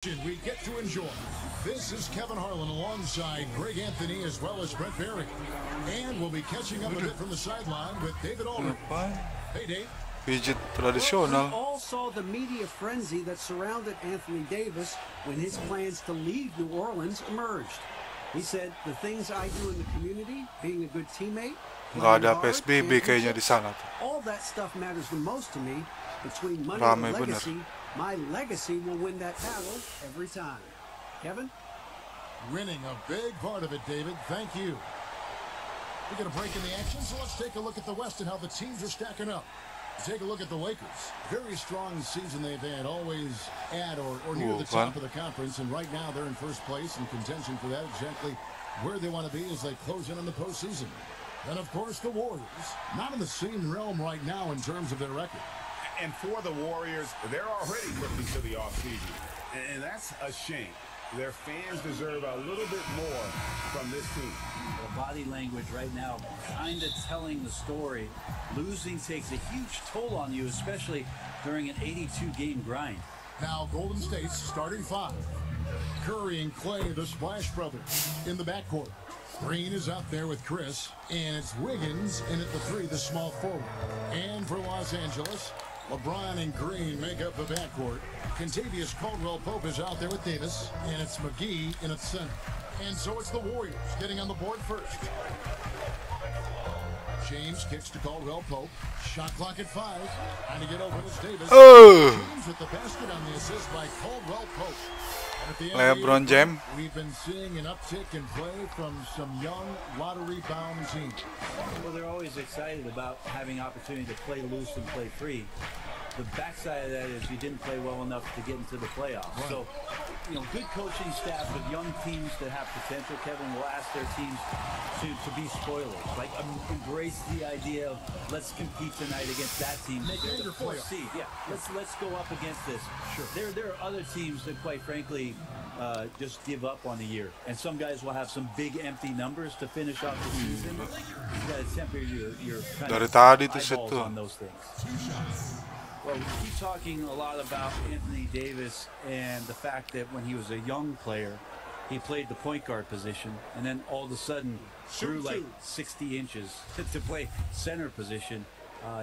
We get to enjoy. This is Kevin Harlan alongside Greg Anthony as well as Brent Barry. And we'll be catching up a bit from the sideline with David Aldridge. Hey, Dave. Pidget tradisional. We all saw the media frenzy that surrounded Anthony Davis when his plans to leave New Orleans emerged. He said, the things I do in the community, being a good teammate, Nggak ada PSBB kayaknya di sana tuh. all that stuff matters the most to me. Between money Rame and bener. legacy, my legacy will win that battle every time. Kevin? Winning a big part of it, David. Thank you. We're going to break in the action, so let's take a look at the West and how the teams are stacking up. Take a look at the Lakers. Very strong season they've had, always at or near the top of the conference, and right now they're in first place in contention for that, exactly where they want to be as they close in on the postseason. And of course the Warriors, not in the same realm right now in terms of their record. And for the Warriors, they're already looking to the offseason, and that's a shame. Their fans deserve a little bit more from this team. The body language right now kind of telling the story. Losing takes a huge toll on you, especially during an 82-game grind. Now Golden State's starting five. Curry and Clay, the Splash Brothers, in the backcourt. Green is out there with Chris, and it's Wiggins in at the three, the small forward. And for Los Angeles, LeBron and Green make up the backcourt. Contavious Caldwell-Pope is out there with Davis, and it's McGee in at center. And so it's the Warriors getting on the board first. James kicks to Caldwell-Pope. Shot clock at 5. Trying to get open is Davis. James with the basket on the assist by Caldwell-Pope. LeBron James. We've been seeing an uptick in play from some young lottery-bound teams. Well, they're always excited about having opportunity to play loose and play free. The backside of that is you didn't play well enough to get into the playoffs. Right. So, you know, good coaching staff with young teams that have potential, Kevin, will ask their teams to be spoilers. Like, embrace the idea of let's compete tonight against that team. Make it your playoff. Yeah, let's go up against this. Sure. There are other teams that, quite frankly, just give up on the year. And some guys will have some big empty numbers to finish off the season. You got to temper your kind of eyeballs on those things. Well, we keep talking a lot about Anthony Davis and the fact that when he was a young player, he played the point guard position, and then all of a sudden grew like 60 inches to play center position.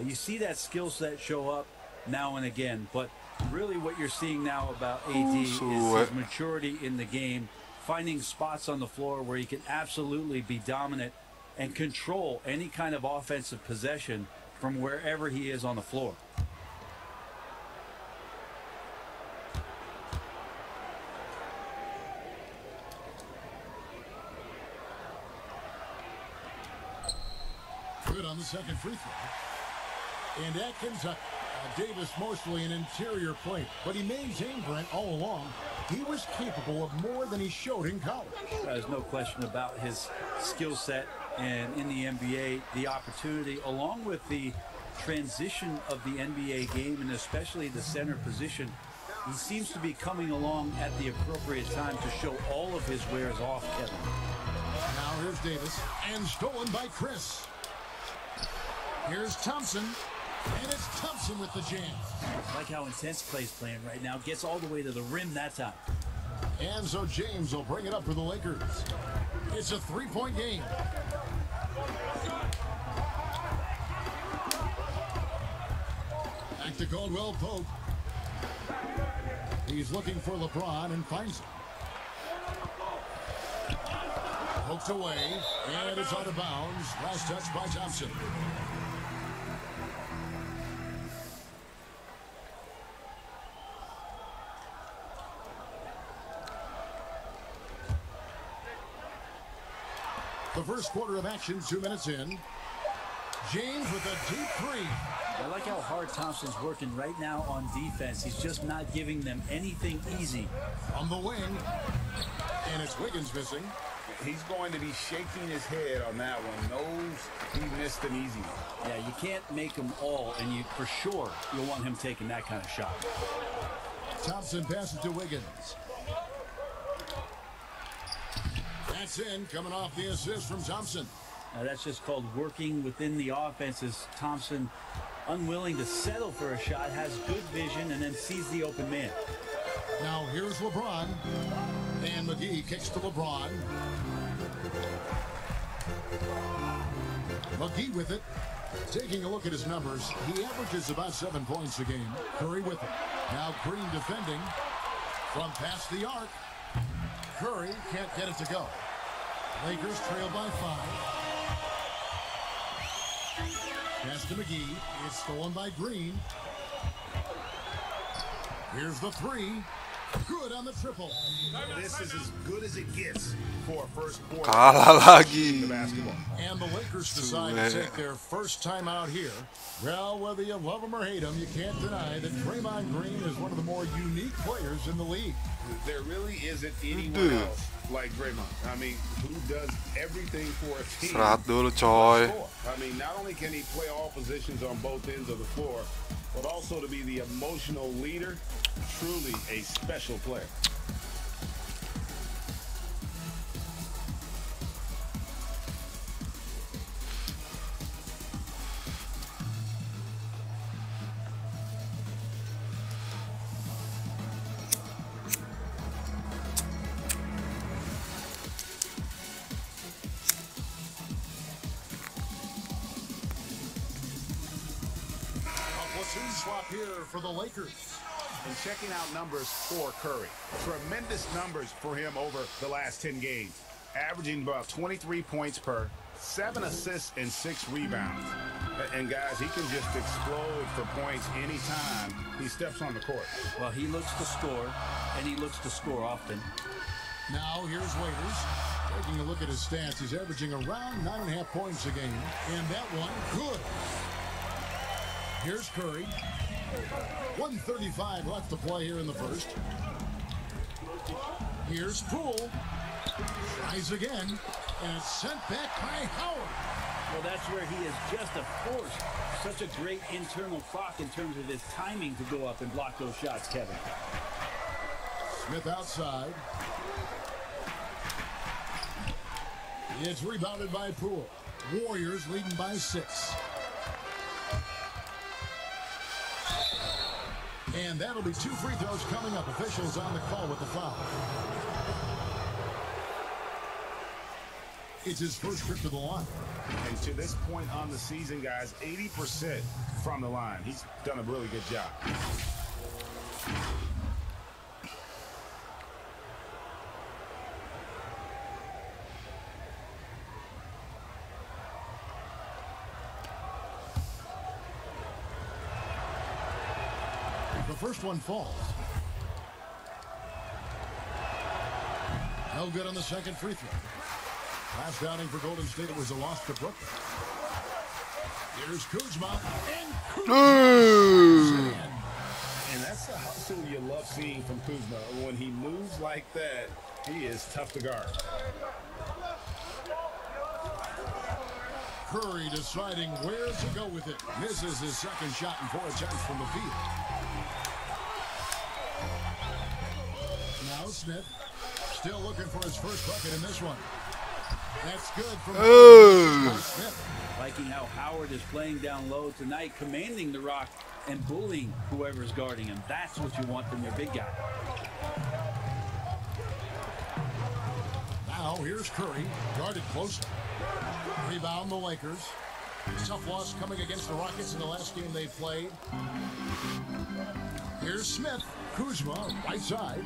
You see that skill set show up now and again, but really what you're seeing now about AD is his maturity in the game, finding spots on the floor where he can absolutely be dominant and control any kind of offensive possession from wherever he is on the floor. Good on the second free throw. And at Kentucky, Davis mostly an interior player, but he maintained, Brent, all along. He was capable of more than he showed in college. There's no question about his skill set, and in the NBA, the opportunity, along with the transition of the NBA game, and especially the center position, he seems to be coming along at the appropriate time to show all of his wares off, Kevin. Now here's Davis, and stolen by Chris. Here's Thompson, and it's Thompson with the jam. I like how intense Clay's playing right now. Gets all the way to the rim that time. And so James will bring it up for the Lakers. It's a three-point game. Back to Caldwell-Pope. He's looking for LeBron and finds him. Poked away, and it's out of bounds. Last touch by Thompson. The first quarter of action, 2 minutes in. James with a deep three. I like how hard Thompson's working right now on defense. He's just not giving them anything easy. On the wing, and it's Wiggins missing. He's going to be shaking his head on that one. Knows he missed an easy one. Yeah, you can't make them all, and you for sure you'll want him taking that kind of shot. Thompson passes to Wiggins. That's in, coming off the assist from Thompson. That's just called working within the offense, as Thompson, unwilling to settle for a shot, has good vision and then sees the open man. Now here's LeBron. And McGee kicks to LeBron. McGee with it. Taking a look at his numbers, he averages about 7 points a game. Curry with it. Now Green defending from past the arc. Curry can't get it to go. Lakers trail by 5. Pass to McGee. It's stolen by Green. Here's the 3. Good on the triple. This is as good as it gets for a first quarter. Kalah lagi. The basketball. And the Lakers decide to take their first time out here. Well, whether you love him or hate him, you can't deny that Draymond Green is one of the more unique players in the league. There really isn't anyone else like Draymond. I mean, who does everything for a team. Istirahat dulu coy. I mean, not only can he play all positions on both ends of the floor, but also to be the emotional leader. Truly a special player. Swap here for the Lakers. And checking out numbers for Curry. Tremendous numbers for him over the last 10 games. Averaging about 23 points per, 7 assists and 6 rebounds. And guys, he can just explode for points anytime he steps on the court. Well, he looks to score, and he looks to score often. Now here's Waiters. Taking a look at his stats, he's averaging around 9.5 points a game. And that one, good. Here's Curry. 1:35 left to play here in the first. Here's Poole. Tries again. And it's sent back by Howard. Well, that's where he is just a force. Such a great internal clock in terms of his timing to go up and block those shots, Kevin. Smith outside. It's rebounded by Poole. Warriors leading by 6. And that'll be 2 free throws coming up. Officials on the call with the foul. It's his first trip to the line. And to this point on the season, guys, 80% from the line. He's done a really good job. The first one falls. No good on the second free throw. Last outing for Golden State, it was a loss to Brooklyn. Here's Kuzma. And Kuzma. And that's the hustle you love seeing from Kuzma. When he moves like that, he is tough to guard. Curry deciding where to go with it. Misses his second shot in 4 attempts from the field. Now Smith still looking for his first bucket in this one. That's good from Smith. Liking how Howard is playing down low tonight, commanding the rock and bullying whoever's guarding him. That's what you want from your big guy. Now here's Curry, guarded closely. Rebound the Lakers. Tough loss coming against the Rockets in the last game they played. Here's Smith. Kuzma, right side.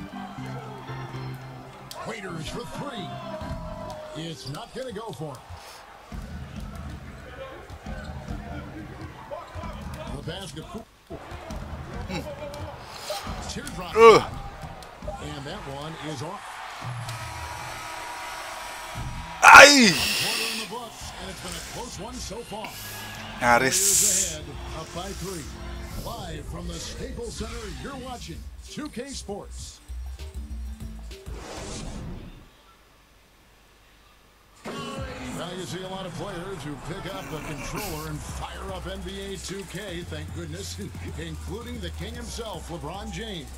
Waiters for 3. It's not going to go for him. The basket. Teardrop. And that one is off. Ay! Quarter in the books, and it's been a close one so far. Nyaris. Ahead, up by 3. Live from the Staples Center, you're watching 2K Sports. Now you see a lot of players who pick up the controller and fire up NBA 2K, thank goodness, including the king himself, LeBron James.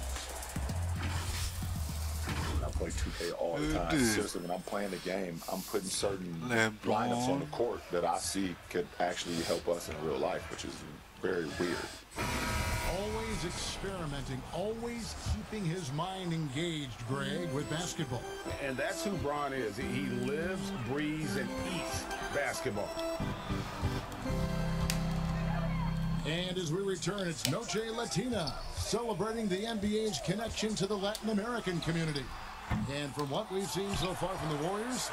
I play 2K all the time. Seriously, when I'm playing the game, I'm putting certain lineups on the court that I see could actually help us in real life, which is very weird. Always experimenting, always keeping his mind engaged, Greg, with basketball. And that's who Bron is. He lives, breathes, and eats basketball. And as we return, it's Noche Latina, celebrating the NBA's connection to the Latin American community. And from what we've seen so far from the Warriors,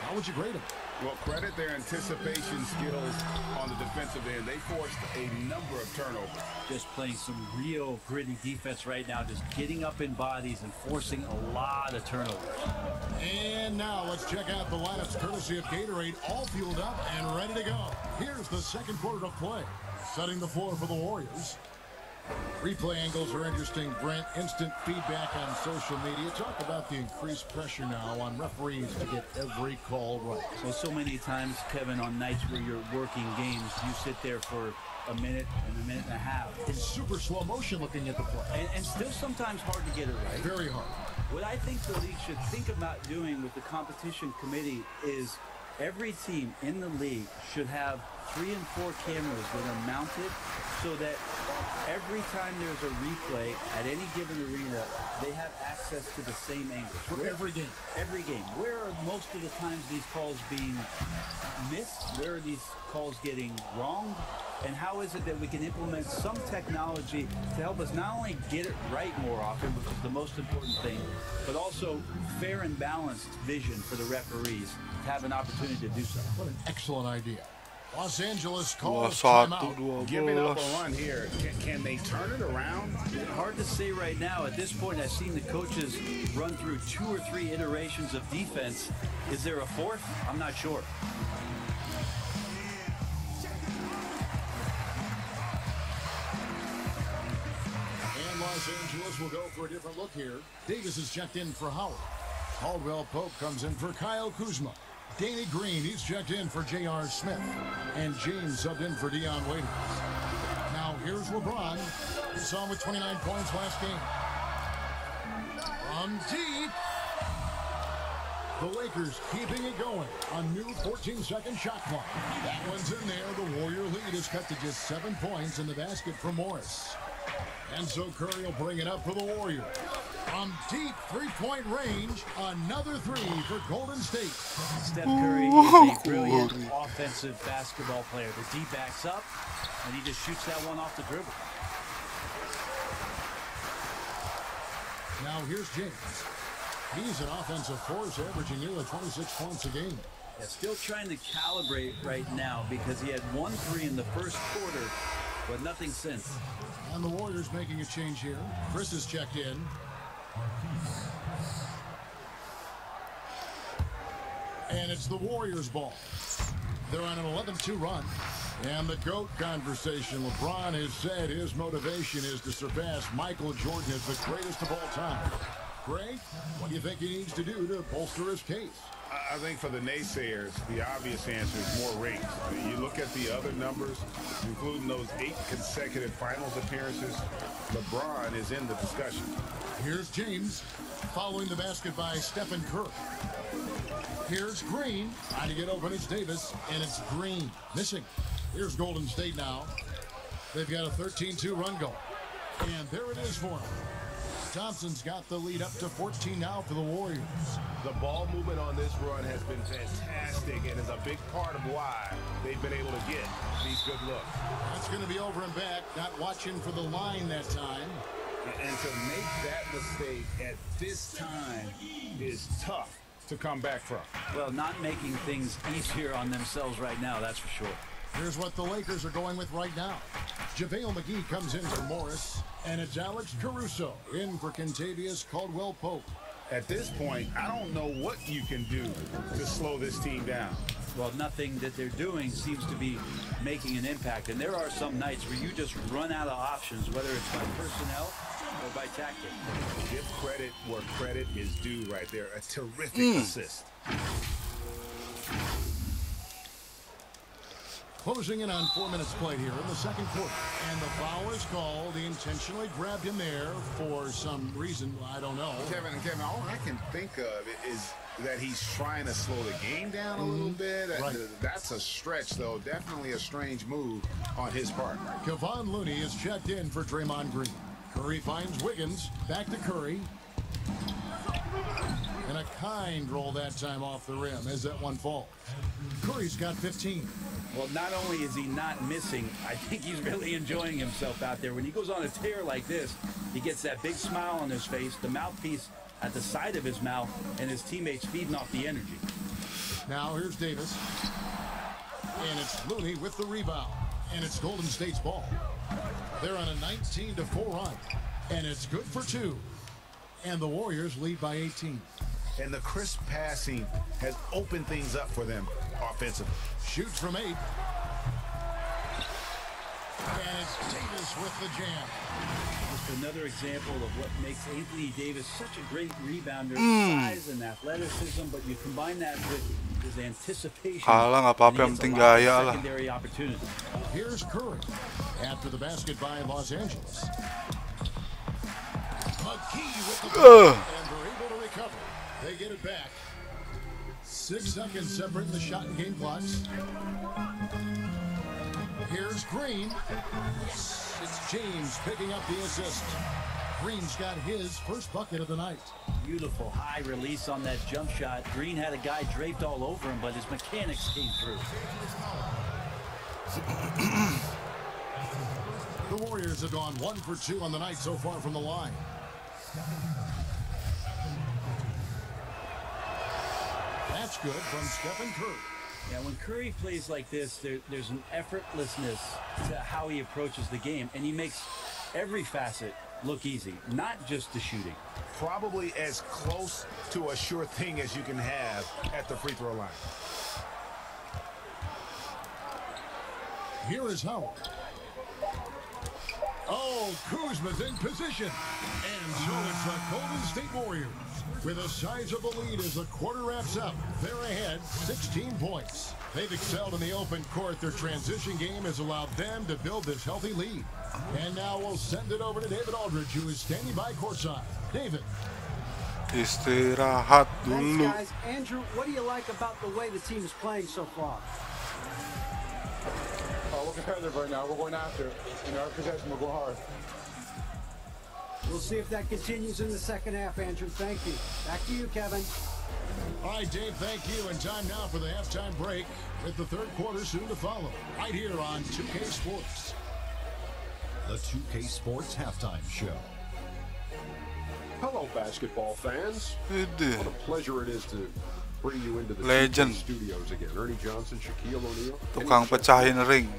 how would you grade them? Well, credit their anticipation skills on the defensive end. They forced a number of turnovers. Just playing some real gritty defense right now, just getting up in bodies and forcing a lot of turnovers. And now let's check out the lineups courtesy of Gatorade, all fueled up and ready to go. Here's the second quarter of play. Setting the floor for the Warriors. Replay angles are interesting, Brent. Instant feedback on social media. Talk about the increased pressure now on referees to get every call right. Well, so many times, Kevin, on nights where you're working games, you sit there for a minute and a minute and a half. In super slow motion looking at the play. And still sometimes hard to get it right. Very hard. What I think the league should think about doing with the competition committee is every team in the league should have 3 and 4 cameras that are mounted so that every time there's a replay at any given arena, they have access to the same angles. For every game. Every game. Where are most of the times these calls being missed? Where are these calls getting wrong? And how is it that we can implement some technology to help us not only get it right more often, which is the most important thing, but also fair and balanced vision for the referees to have an opportunity to do so. What an excellent idea. Los Angeles calls 21, timeout. Giving up a run here. Can they turn it around? Hard to say right now. At this point, I've seen the coaches run through 2 or 3 iterations of defense. Is there a fourth? I'm not sure. And Los Angeles will go for a different look here. Davis is checked in for Howard. Caldwell Pope comes in for Kyle Kuzma. Danny Green, he's checked in for J.R. Smith. And James subbed in for Dion Waiters. Now here's LeBron. He saw him with 29 points last game. From deep. The Lakers keeping it going. A new 14-second shot clock. That one's in there. The Warrior lead is cut to just 7 points in the basket for Morris. And so Curry will bring it up for the Warriors. From deep three-point range, another 3 for Golden State. Steph Curry is a brilliant offensive basketball player. The D backs up, and he just shoots that one off the dribble. Now here's James. He's an offensive force, averaging nearly 26 points a game. Yeah, still trying to calibrate right now because he had 1 3 in the first quarter, but nothing since. And the Warriors making a change here. Chris is checked in. And it's the Warriors' ball. They're on an 11-2 run. And the GOAT conversation. LeBron has said his motivation is to surpass Michael Jordan as the greatest of all time. Greg, what do you think he needs to do to bolster his case? I think for the naysayers, the obvious answer is more rings. You look at the other numbers, including those 8 consecutive finals appearances, LeBron is in the discussion. Here's James, following the basket by Stephen Curry. Here's Green, trying to get open, it's Davis, and it's Green, missing. Here's Golden State now. They've got a 13-2 run going. And there it is for them. Thompson's got the lead up to 14 now for the Warriors. The ball movement on this run has been fantastic and is a big part of why they've been able to get these good looks. That's going to be over and back, not watching for the line that time. And to make that mistake at this time is tough to come back from. Well, not making things easier on themselves right now, that's for sure. Here's what the Lakers are going with right now. JaVale McGee comes in for Morris, and it's Alex Caruso in for Kentavious Caldwell-Pope. At this point, I don't know what you can do to slow this team down. Well, nothing that they're doing seems to be making an impact. And there are some nights where you just run out of options, whether it's by personnel or by tactic. Give credit where credit is due right there. A terrific assist. Closing in on 4 minutes played here in the second quarter. And the foul is called. He intentionally grabbed him there for some reason, I don't know. Kevin, all I can think of is that he's trying to slow the game down a little bit. Right. That's a stretch, though. Definitely a strange move on his part. Kevon Looney is checked in for Draymond Green. Curry finds Wiggins. Back to Curry. And a kind roll that time off the rim as that one falls. Curry's got 15. Well, not only is he not missing, I think he's really enjoying himself out there. When he goes on a tear like this, he gets that big smile on his face, the mouthpiece at the side of his mouth, and his teammates feeding off the energy. Now here's Davis. And it's Looney with the rebound. And it's Golden State's ball. They're on a 19-4 run. And it's good for 2. And the Warriors lead by 18. And the crisp passing has opened things up for them offensively. Shoots from 8. And it's Davis with the jam. Just another example of what makes Anthony Davis such a great rebounder. Size and athleticism, but you combine that with his anticipation. Secondary opportunity. Here's Curry after the basket by Los Angeles. McGee with the ball, and they're able to recover. They get it back. 6 seconds separating the shot and game clocks. Here's Green. It's James picking up the assist. Green's got his first bucket of the night. Beautiful high release on that jump shot. Green had a guy draped all over him, but his mechanics came through. The Warriors have gone 1 for 2 on the night so far from the line. That's good from Stephen Curry. Yeah, when Curry plays like this, there's an effortlessness to how he approaches the game, and he makes every facet look easy, not just the shooting. Probably as close to a sure thing as you can have at the free throw line. Here is Howard. Oh, Kuzma's in position. And so it's the Golden State Warriors with a sizable lead as the quarter wraps up. They're ahead 16 points. They've excelled in the open court. Their transition game has allowed them to build this healthy lead. And now we'll send it over to David Aldridge, who is standing by courtside. David. Istirahat dulu. Thanks, guys. Andrew, what do you like about the way the team is playing so far? We're competitive right now. We're going after it. In our possession, we'll go hard. We'll see if that continues in the second half, Andrew. Thank you. Back to you, Kevin. All right, Dave, thank you. And time now for the halftime break with the third quarter soon to follow. Right here on 2K Sports. The 2K Sports Halftime Show. Hello, basketball fans. Ede. What a pleasure it is to bring you into the Legend. 2K studios again. Ernie Johnson, Shaquille O'Neal. Tukang pecahin ring.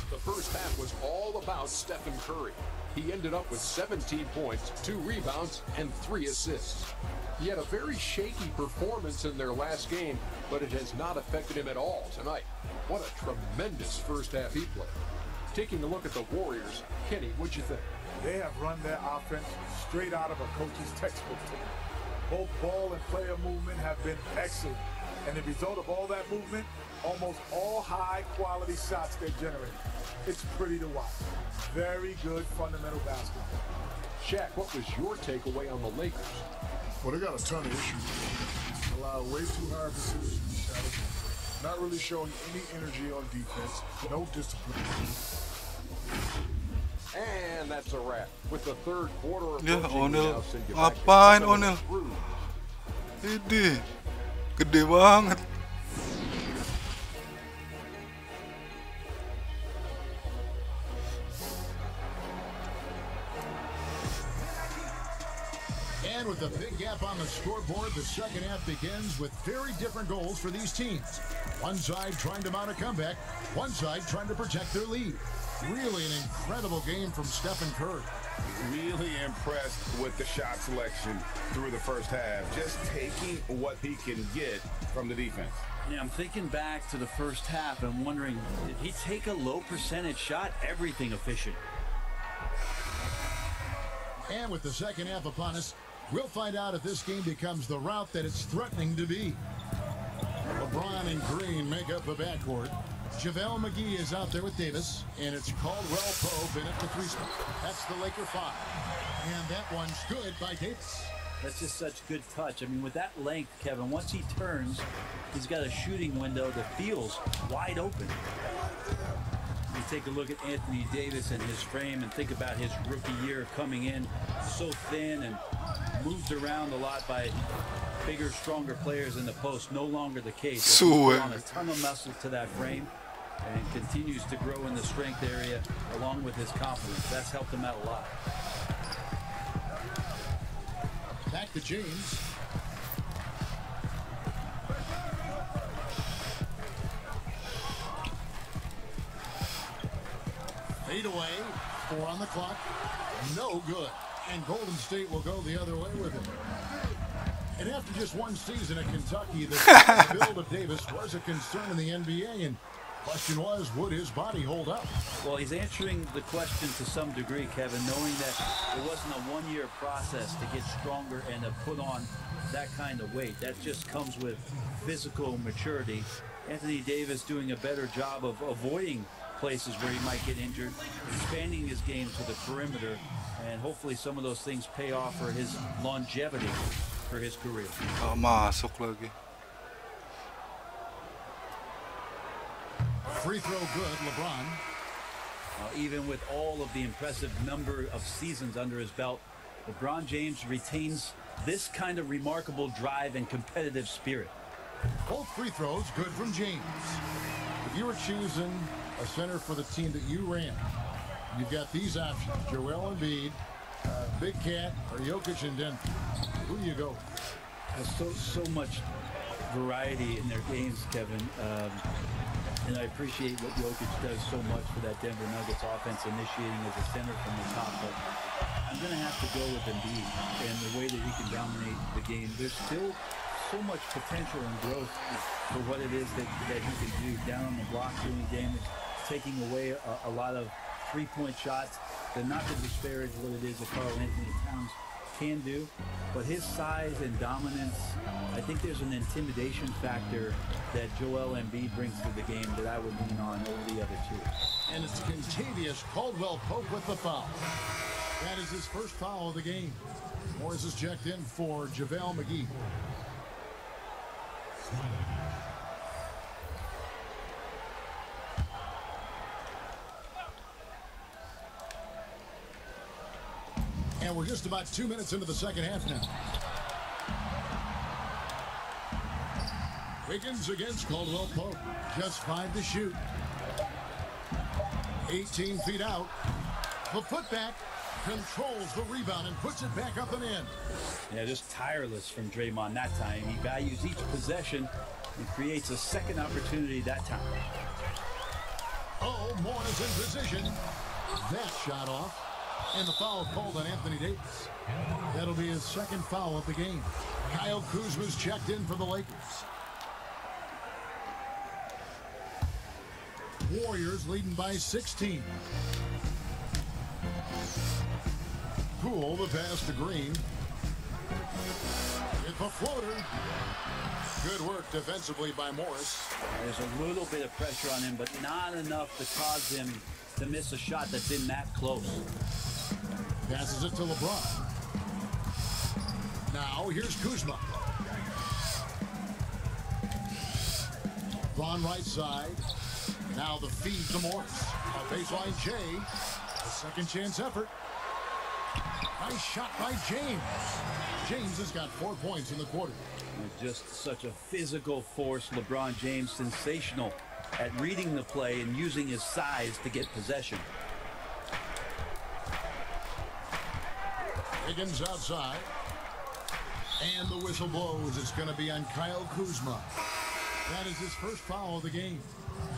The first half was all about Stephen Curry. He ended up with 17 points, 2 rebounds, and 3 assists. He had a very shaky performance in their last game, but it has not affected him at all tonight. What a tremendous first half he played. Taking a look at the Warriors, Kenny, what'd you think? They have run their offense straight out of a coach's textbook. Both ball and player movement have been excellent. And the result of all that movement, almost all high-quality shots they generate. It's pretty to watch. Very good fundamental basketball. Shaq, what was your takeaway on the Lakers? Well, they got a ton of issues. Allow way too hard pursuits to be shot. Not really showing any energy on defense. No discipline. And that's a wrap. With the third quarter Ya, approaching, we Onel. now send you back to Apaan, 7 Onel? through. Ede. Gede banget. And with a big gap on the scoreboard, the second half begins with very different goals for these teams. One side trying to mount a comeback, one side trying to protect their lead. Really an incredible game from Stephen Curry. Really impressed with the shot selection through the first half. Just taking what he can get from the defense. Yeah, I'm thinking back to the first half and wondering, did he take a low percentage shot? Everything efficient. And with the second half upon us, we'll find out if this game becomes the route that it's threatening to be. LeBron and Green make up the backcourt. JaVale McGee is out there with Davis, and it's Caldwell Pope in at the 3 spot. That's the Laker 5. And that one's good by Davis. That's just such good touch. I mean, with that length, Kevin, once he turns, he's got a shooting window that feels wide open. You take a look at Anthony Davis and his frame and think about his rookie year coming in so thin and moved around a lot by bigger, stronger players in the post. No longer the case. He's put on a ton of muscle to that frame and continues to grow in the strength area along with his confidence. That's helped him out a lot. Back to James. Fade away. 4 on the clock. No good. And Golden State will go the other way with it. And after just one season at Kentucky, the build of Davis was a concern in the NBA. And question was, would his body hold up? Well, he's answering the question to some degree, Kevin, knowing that it wasn't a one-year process to get stronger and to put on that kind of weight. That just comes with physical maturity. Anthony Davis doing a better job of avoiding places where he might get injured, expanding his game to the perimeter, and hopefully some of those things pay off for his longevity for his career. Masuk lagi. Free throw good, LeBron. Even with all of the impressive number of seasons under his belt, LeBron James retains this kind of remarkable drive and competitive spirit. Both free throws good from James. If you were choosing a center for the team that you ran, you've got these options: Joel Embiid, Big Cat, or Jokic in Denver. Who do you go? There's so much variety in their games, Kevin. And I appreciate what Jokic does so much for that Denver Nuggets offense, initiating as a center from the top. But I'm going to have to go with Embiid and the way that he can dominate the game. There's still so much potential and growth for what it is that he can do. Down on the block, doing damage, taking away a lot of three-point shots. They're not to disparage what it is that Karl Anthony Towns can do, but his size and dominance, I think there's an intimidation factor that Joel Embiid brings to the game that I would lean on over the other two. And it's Kentavious Caldwell-Pope with the foul. That is his first foul of the game. Morris is checked in for JaVale McGee. And we're just about 2 minutes into the second half now. Wiggins against Caldwell-Pope. Just 5 to shoot. 18 feet out. The putback controls the rebound and puts it back up and in. Yeah, just tireless from Draymond that time. He values each possession and creates a second opportunity that time. Oh, Moore is in position. That shot off. And the foul called on Anthony Davis. That'll be his second foul of the game. Kyle Kuzma's checked in for the Lakers. Warriors leading by 16. Poole, the pass to Green. With a floater. Good work defensively by Morris. There's a little bit of pressure on him, but not enough to cause him to miss a shot that's been that close. Passes it to LeBron. Now here's Kuzma. LeBron right side. Now the feed to Morris. A baseline J. A second chance effort. Nice shot by James. James has got 4 points in the quarter. Just such a physical force. LeBron James, sensational at reading the play and using his size to get possession. Higgins outside. And the whistle blows. It's going to be on Kyle Kuzma. That is his first foul of the game.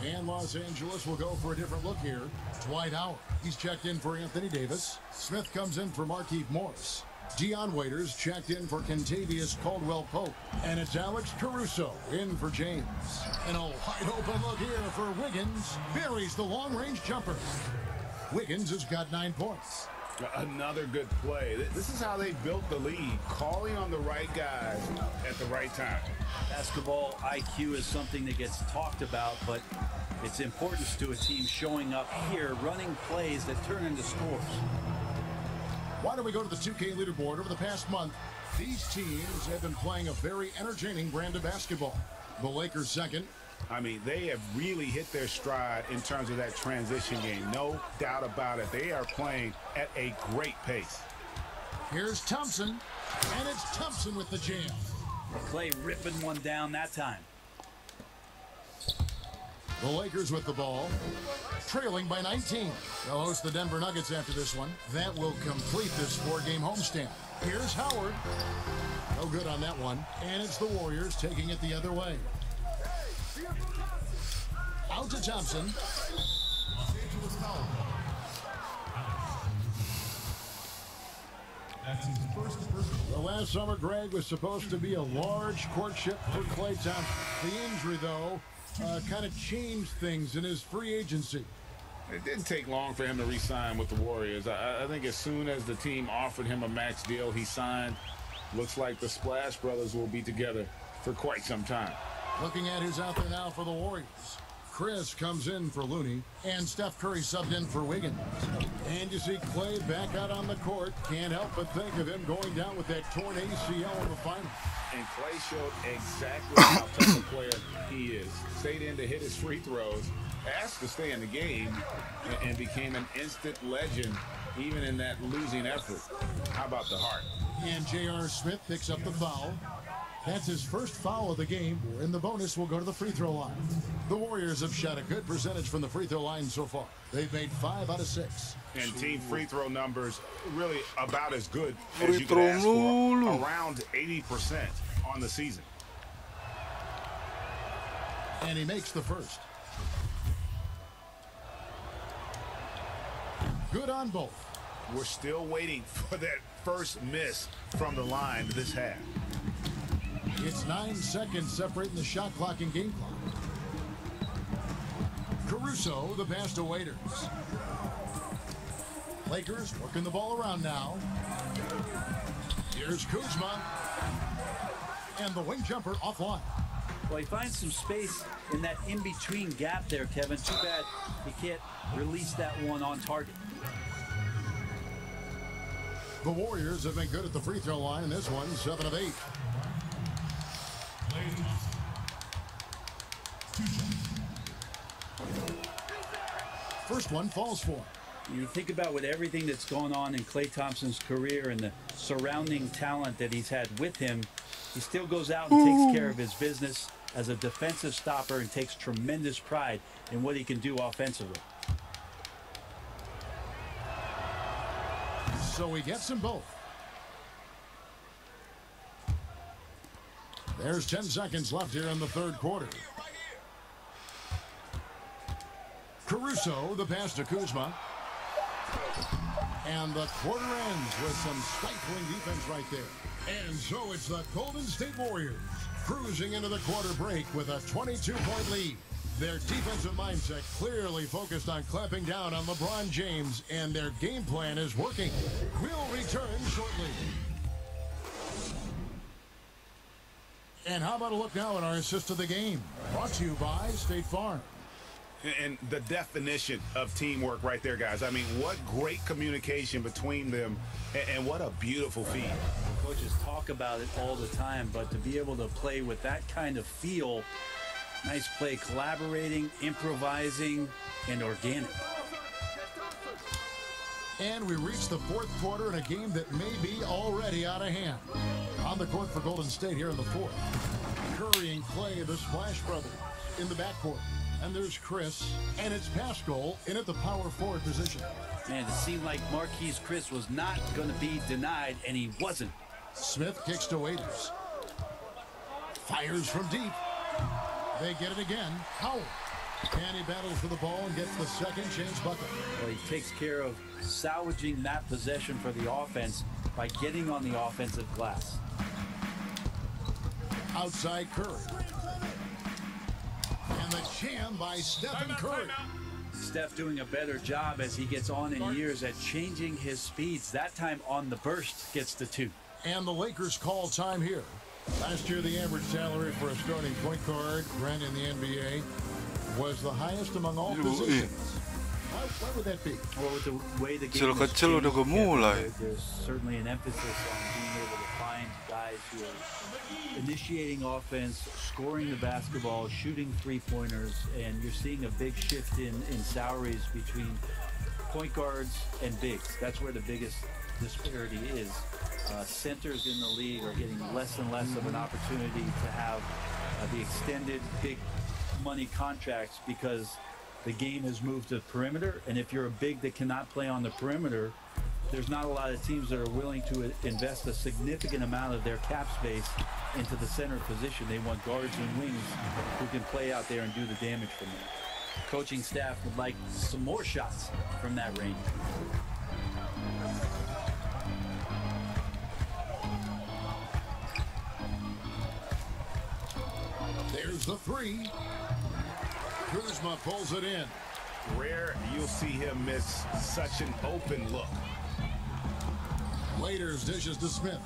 And Los Angeles will go for a different look here. Dwight Howard. He's checked in for Anthony Davis. Smith comes in for Markieff Morris. Dion Waiters checked in for Kentavious Caldwell-Pope. And it's Alex Caruso in for James. And a wide open look here for Wiggins. Buries the long-range jumper. Wiggins has got 9 points. Another good play. This is how they built the lead, calling on the right guys at the right time. Basketball IQ is something that gets talked about, but its importance to a team showing up here, running plays that turn into scores. Why don't we go to the 2K leaderboard? Over the past month, these teams have been playing a very entertaining brand of basketball. The Lakers second. I mean, they have really hit their stride in terms of that transition game. No doubt about it. They are playing at a great pace. Here's Thompson, and it's Thompson with the jam. Clay ripping one down that time. The Lakers with the ball, trailing by 19. They'll host the Denver Nuggets after this one. That will complete this 4-game homestand. Here's Howard. No good on that one. And it's the Warriors taking it the other way. Out to Thompson. The last summer, Greg, was supposed to be a large courtship for Klay Thompson. The injury, though, kind of changed things in his free agency. It didn't take long for him to re-sign with the Warriors. I think as soon as the team offered him a max deal, he signed. Looks like the Splash Brothers will be together for quite some time. Looking at who's out there now for the Warriors. Chris comes in for Looney, and Steph Curry subbed in for Wiggins. And you see Clay back out on the court. Can't help but think of him going down with that torn ACL in the final. And Clay showed exactly how tough a player he is. Stayed in to hit his free throws, asked to stay in the game, and became an instant legend even in that losing effort. How about the heart? And J.R. Smith picks up the foul. That's his first foul of the game, and the bonus will go to the free throw line. The Warriors have shot a good percentage from the free throw line so far. They've made 5 out of 6. And team free throw numbers really about as good as you can ask for. Around 80% on the season. And he makes the first. Good on both. We're still waiting for that first miss from the line this half. It's 9 seconds separating the shot clock and game clock. Caruso, the pass to Waiters. Lakers working the ball around now. Here's Kuzma. And the wing jumper offline. Well, he finds some space in that in-between gap there, Kevin. Too bad he can't release that one on target. The Warriors have been good at the free throw line in this one, 7 of 8. First one falls for him. You think about with everything that's going on in Klay Thompson's career and the surrounding talent that he's had with him, he still goes out and takes care of his business as a defensive stopper and takes tremendous pride in what he can do offensively. So he gets them both. There's 10 seconds left here in the third quarter. Caruso, the pass to Kuzma. And the quarter ends with some stifling defense right there. And so it's the Golden State Warriors cruising into the quarter break with a 22-point lead. Their defensive mindset clearly focused on clamping down on LeBron James, and their game plan is working. We'll return shortly. And how about a look now at our assist of the game? Brought to you by State Farm. And the definition of teamwork right there, guys. I mean, what great communication between them, and what a beautiful feed. Coaches talk about it all the time, but to be able to play with that kind of feel, nice play, collaborating, improvising, and organic. And we reach the fourth quarter in a game that may be already out of hand. On the court for Golden State here in the fourth. Curry and Clay, the Splash Brothers, in the backcourt. And there's Chris, and it's Pascal in at the power forward position. Man, it seemed like Marquise Chris was not going to be denied, and he wasn't. Smith kicks to Waiters. Fires from deep. They get it again. Howard. And he battles for the ball and gets the second chance bucket. Well, he takes care of salvaging that possession for the offense by getting on the offensive glass. Outside Curry. And the jam by Stephen Curry. Steph doing a better job as he gets on in years at changing his speeds. That time on the burst gets the 2. And the Lakers call time here. Last year, the average salary for a starting point guard, Brent, in the NBA, was the highest among all positions. Why Why would that be? Well, with the way the game Kecil-kecil udah gemulai. there's certainly an emphasis on being able to find guys who are initiating offense, scoring the basketball, shooting three-pointers, and you're seeing a big shift in salaries between point guards and bigs. That's where the biggest disparity is. Centers in the league are getting less and less of an opportunity to have the extended big money contracts because the game has moved to perimeter, and if you're a big that cannot play on the perimeter, there's not a lot of teams that are willing to invest a significant amount of their cap space into the center position. They want guards and wings who can play out there and do the damage from there. Coaching staff would like some more shots from that range. There's the three. Kuzma pulls it in. Rare you'll see him miss such an open look. Waiters dishes to Smith.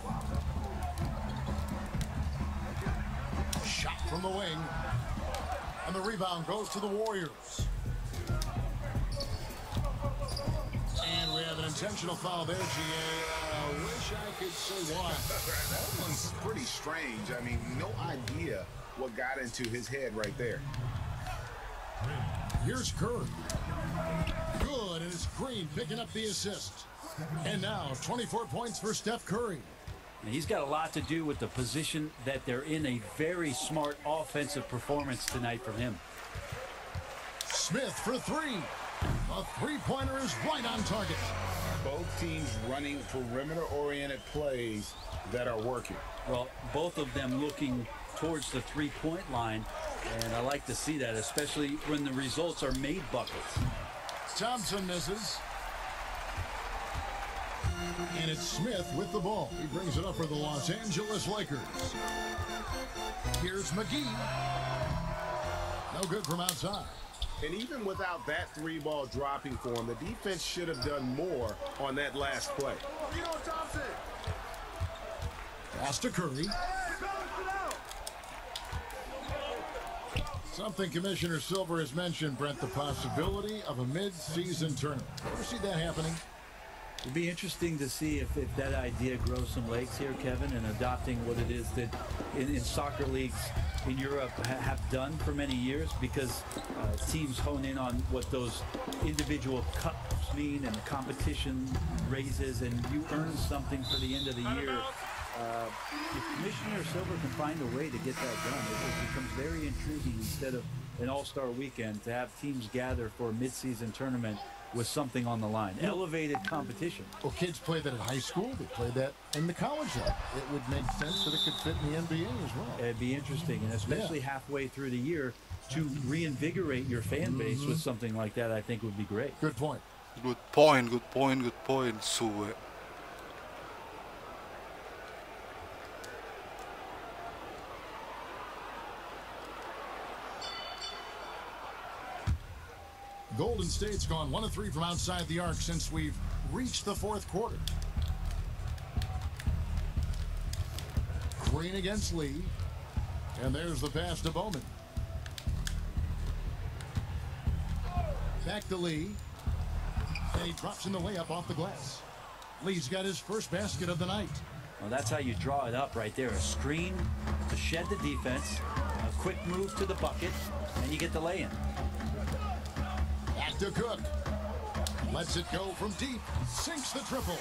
Shot from the wing. And the rebound goes to the Warriors. And we have an intentional foul there, GA. I wish I could say why. That one's pretty strange. I mean, no idea what got into his head right there. Here's Curry. Good, and it's Green picking up the assist. And now 24 points for Steph Curry. And he's got a lot to do with the position that they're in. A very smart offensive performance tonight from him. Smith for three. A three-pointer is right on target. Both teams running perimeter-oriented plays that are working. Well, both of them looking towards the three-point line, and I like to see that, especially when the results are made buckets. Thompson misses. And it's Smith with the ball. He brings it up for the Los Angeles Lakers. Here's McGee. No good from outside. And even without that three ball dropping for him, the defense should have done more on that last play. Pass to Curry. Something Commissioner Silver has mentioned, Brent, the possibility of a mid-season tournament. Ever see that happening? It'd be interesting to see if that idea grows some legs here, Kevin, and adopting what it is that in soccer leagues in Europe have done for many years, because teams hone in on what those individual cups mean and the competition raises, and you earn something for the end of the year. If Commissioner Silver can find a way to get that done, it becomes very intriguing instead of an all-star weekend to have teams gather for a mid-season tournament with something on the line. Elevated competition. Well, kids play that in high school. They play that in the college level. It would make sense that it could fit in the NBA as well. It'd be interesting, and especially halfway through the year, to reinvigorate your fan base with something like that, I think would be great. Good point. Good point, good point, good point. Suwe. Golden State's gone 1 of 3 from outside the arc since we've reached the fourth quarter. Green against Lee. And there's the pass to Bowman. Back to Lee. And he drops in the layup off the glass. Lee's got his first basket of the night. Well, that's how you draw it up right there. A screen to shed the defense, a quick move to the bucket, and you get the lay-in. Back to Cook. Lets it go from deep. Sinks the triple.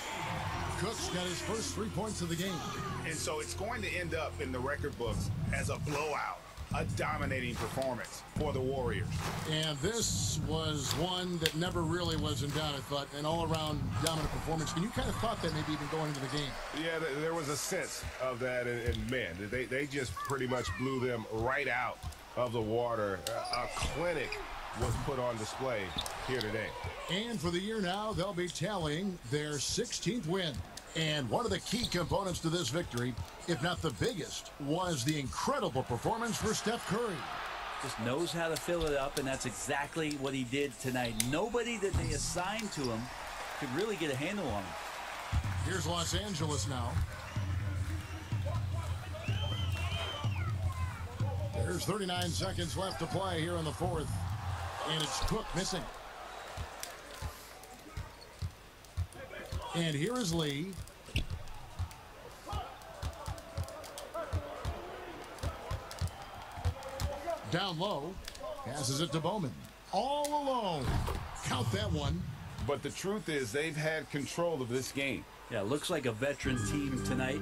Cook's got his first 3 points of the game. And so it's going to end up in the record books as a blowout, a dominating performance for the Warriors. And this was one that never really was in doubt, I thought, an all-around dominant performance. And you kind of thought that maybe even going into the game. Yeah, there was a sense of that, and man, they just pretty much blew them right out of the water. A clinic was put on display here today. And for the year now, they'll be tallying their 16th win. And one of the key components to this victory, if not the biggest, was the incredible performance for Steph Curry. Just knows how to fill it up, and that's exactly what he did tonight. Nobody that they assigned to him could really get a handle on him. Here's Los Angeles now. There's 39 seconds left to play here in the fourth. And it's Cook missing. And here is Lee. Down low. Passes it to Bowman. All alone. Count that one. But the truth is they've had control of this game. Yeah, looks like a veteran team tonight.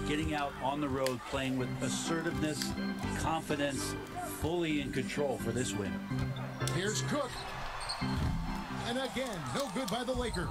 Getting out on the road, playing with assertiveness, confidence, fully in control for this win. Here's Cook. And again, no good by the Lakers.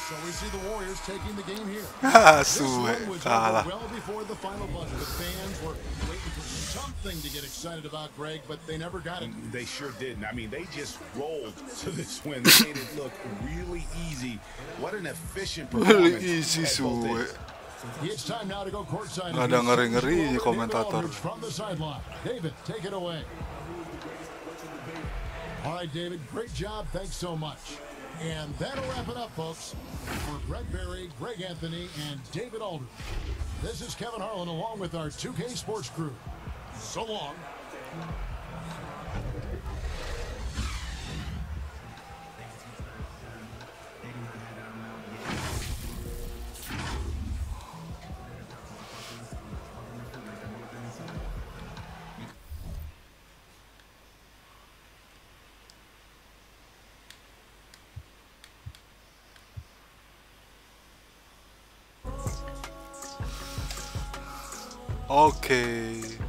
So we see the Warriors taking the game here. This one was over well before the final buzzer. The fans were waiting for something to get excited about, Greg, but they never got it. They sure didn't. I mean, they just rolled to this win. They made it look really easy. What an efficient performance. Really easy suwe. It's time now to go courtside. Ada ngeri-ngeri komentator. From the sideline. David, take it away. All right, David, great job. Thanks so much. And that'll wrap it up, folks. For Brett Berry, Greg Anthony, and David Aldridge, this is Kevin Harlan along with our 2K Sports crew. So long. Okay.